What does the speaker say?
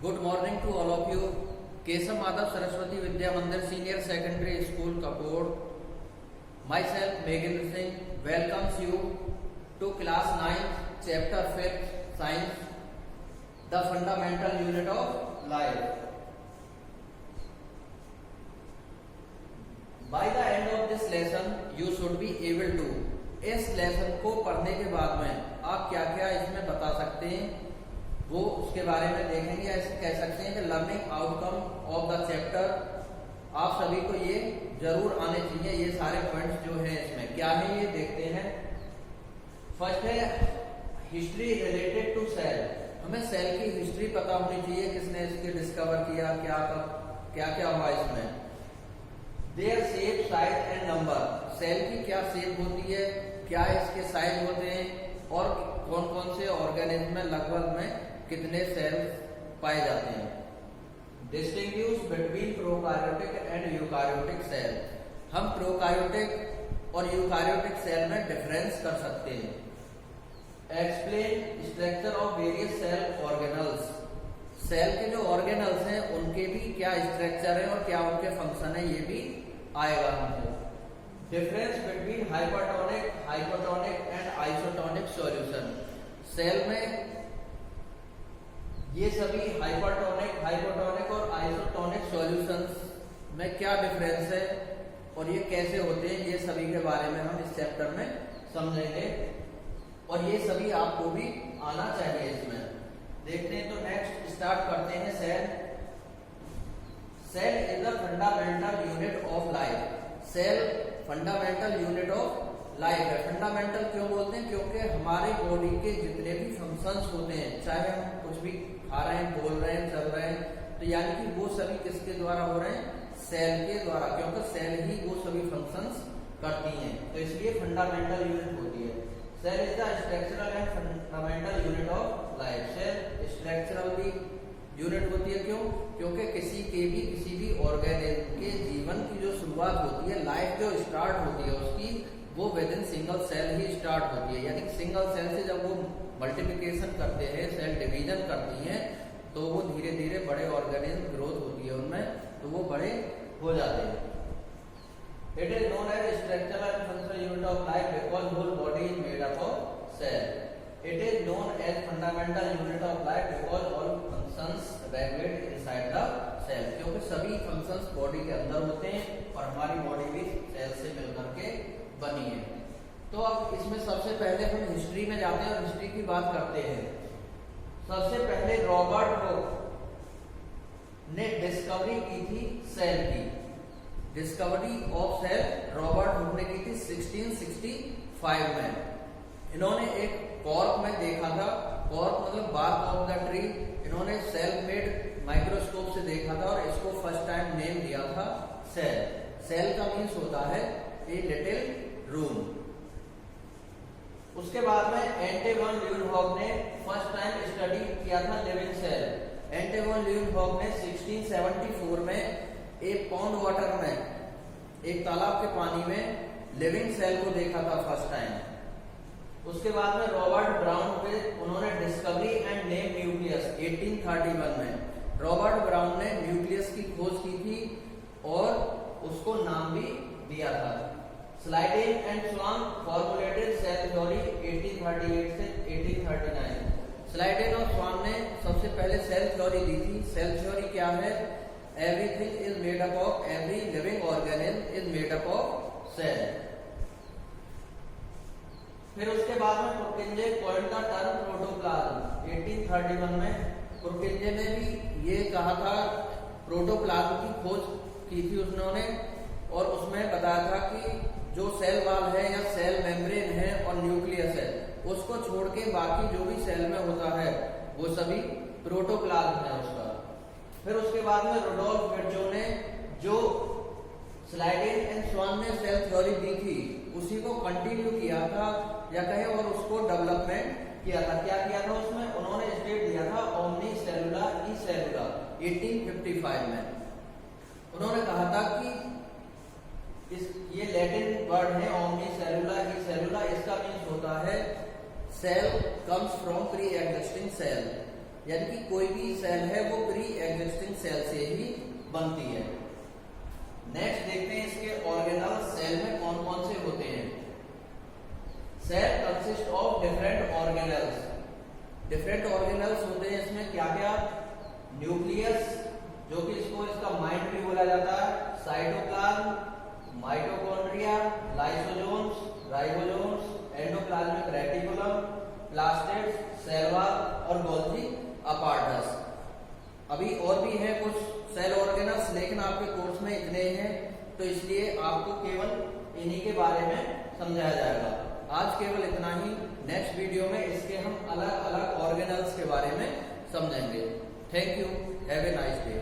Good morning to all of you. Kesam Madhav Saraswati Vidya Mandir Senior Secondary School Kapur. Myself Meghendra Singh welcomes you to class 9th chapter 5th science, the fundamental unit of life. By the end of this lesson you should be able to, इस lesson को पढ़ने के बाद में आप क्या क्या इसमें बता सकते हैं वो उसके बारे में देखेंगे। ऐसे कह सकते हैं कि learning outcome of the chapter, आप सभी को ये जरूर आने चाहिए। ये सारे पॉइंट्स जो है इसमें क्या है ये देखते हैं। फर्स्ट है हिस्ट्री रिलेटेड टू सेल। हमें सेल की हिस्ट्री पता होनी चाहिए, किसने इसके डिस्कवर किया, क्या क्या हुआ इसमें। Their shape, size and number. Cell की क्या शेप होती है, क्या इसके साइज होते हैं और कौन कौन से ऑर्गेनिज्म में लगभग में कितने सेल पाए जाते हैं। Distinguish between prokaryotic and eukaryotic cell. हम प्रोकार्योटिक और यूकार्योटिक सेल में डिफरेंस कर सकते हैं। Explain structure of various cell organelles. Cell के जो ऑर्गेनल्स हैं उनके भी क्या स्ट्रक्चर है और क्या उनके फंक्शन है ये भी आएगा हमको। Difference between hypotonic and isotonic solution. Cell में ये सभी हाइपोटोनिक और आइसोटोनिक सॉल्यूशंस में क्या डिफरेंस है और ये कैसे होते हैं, ये सभी के बारे में हम इस चैप्टर में समझेंगे और ये सभी आपको भी आना चाहिए इसमें। देखते हैं तो नेक्स्ट स्टार्ट करते हैं cell. Cell is the fundamental unit of life. Cell fundamental unit of life है। फंडामेंटल क्यों बोलते हैं, क्योंकि हमारे बॉडी के जितने भी फंक्शंस होते हैं, चाहे हम कुछ भी खा रहे हैं, बोल रहे हैं, चल रहे हैं, तो यानी कि वो सभी किसके द्वारा हो रहे हैं, सेल के द्वारा, क्योंकि सेल ही वो सभी फंक्शंस करती हैं, तो इसलिए फंडामेंटल यूनिट होती है। Cell is the structural and fundamental unit of life. Cell structural भी यूनिट होती है, क्यों, क्योंकि किसी भी ऑर्गेनिज्म के जीवन की जो शुरुआत होती है, लाइफ जो स्टार्ट होती है उसकी, वो विद इन सिंगल सेल ही स्टार्ट होती है। यानी सिंगल सेल से जब वो मल्टीप्लिकेशन करते हैं, सेल डिवीजन करती हैं, तो वो धीरे धीरे बड़े ऑर्गेनिज्म ग्रोथ होती है उनमें, तो वो बड़े हो जाते हैं। It is known as structural and functional unit of life because whole body is made up of cell. It is known as fundamental unit of life because all functions regulate inside the cell। क्योंकि सभी functions body के अंदर होते हैं और हमारी body भी cell से मिलकर के बनी है। तो अब इसमें सबसे पहले हम हिस्ट्री में जाते हैं और हिस्ट्री की बात करते हैं। सबसे पहले रॉबर्ट हुक ने डिस्कवरी की थी सेल की। Discovery of cell Robert Hooke ने की थी 1665 में। इन्होंने एक कॉर्क में देखा था, कॉर्क मतलब बार्क ऑफ द ट्री। इन्होंने सेल मेड माइक्रोस्कोप से देखा था और इसको फर्स्ट टाइम नेम दिया था सेल। सेल का मीन्स होता है ए लिटिल रूम। उसके बाद में एंटे वन ल्यूवेनहॉक ने फर्स्ट टाइम स्टडी किया था लिविंग सेल। एंटे वन ल्यूवेनहॉक ने 1674 में एक पॉन्ड वाटर में, एक तालाब के पानी में लिविंग सेल को देखा था फर्स्ट टाइम। उसके बाद में रॉबर्ट ब्राउन पे उन्होंने डिस्कवरी एंड नेम न्यूक्लियस 1831 में। रॉबर्ट ब्राउन ने न्यूक्लियस की खोज की थी और उसको नाम भी दिया था। Schleiden and Schwann formulated cell theory 1838 से 1839। स्लाइडेन और स्वान ने सबसे पहले सेल थ्योरी दी थी। सेल थ्योरी क्या है, everything is made up of, every living organism is made up of cell. फिर उसके बाद में Purkinje coined the term protoplasm 1831 में। पुरकिंजे ने भी ये कहा था, प्रोटोप्लाज्म की खोज की थी उन्होंने और उसमें बताया था कि जो सेल वॉल है या सेल मेम्ब्रेन है और न्यूक्लियस है, उसको छोड़ के बाकी जो भी सेल में होता है वो सभी प्रोटोप्लाज्म है उसका। फिर उसके बाद में रुडोल्फ विर्चो ने जो स्लाइडेन एंड स्वान ने सेल थ्योरी दी थी उसी को कंटिन्यू किया था या कहें और उसको डेवलपमेंट किया था। क्या किया था उसमें, उन्होंने स्टेट दिया था ओमनी सेलुला ई सेलुला 1855 में। उन्होंने कहा था कि ये लैटिन वर्ड है ओमनी सेलुला ई सेलुला, इसका मीन्स होता है cell comes from pre existing cell. यानी कि कोई भी सेल है वो प्री एग्जिस्टिंग सेल से ही बनती है। नेक्स्ट देखते हैं इसके ऑर्गेनल सेल में कौन कौन से होते हैं। Cell consist of different organelles. Different organelles होते हैं इसमें क्या क्या? न्यूक्लियस, जो कि इसका माइंड भी बोला जाता है, cytoplasm, mitochondria, lysosomes, ribosomes, endoplasmic reticulum, plastids, cell wall और गोल्जी अपार्टस। अभी और भी है कुछ सेल ऑर्गेनल्स, लेकिन आपके कोर्स में इतने हैं तो इसलिए आपको केवल इन्हीं के बारे में समझाया जाएगा। आज केवल इतना ही। नेक्स्ट वीडियो में इसके हम अलग अलग ऑर्गेनल्स के बारे में समझेंगे। Thank you, have a nice day.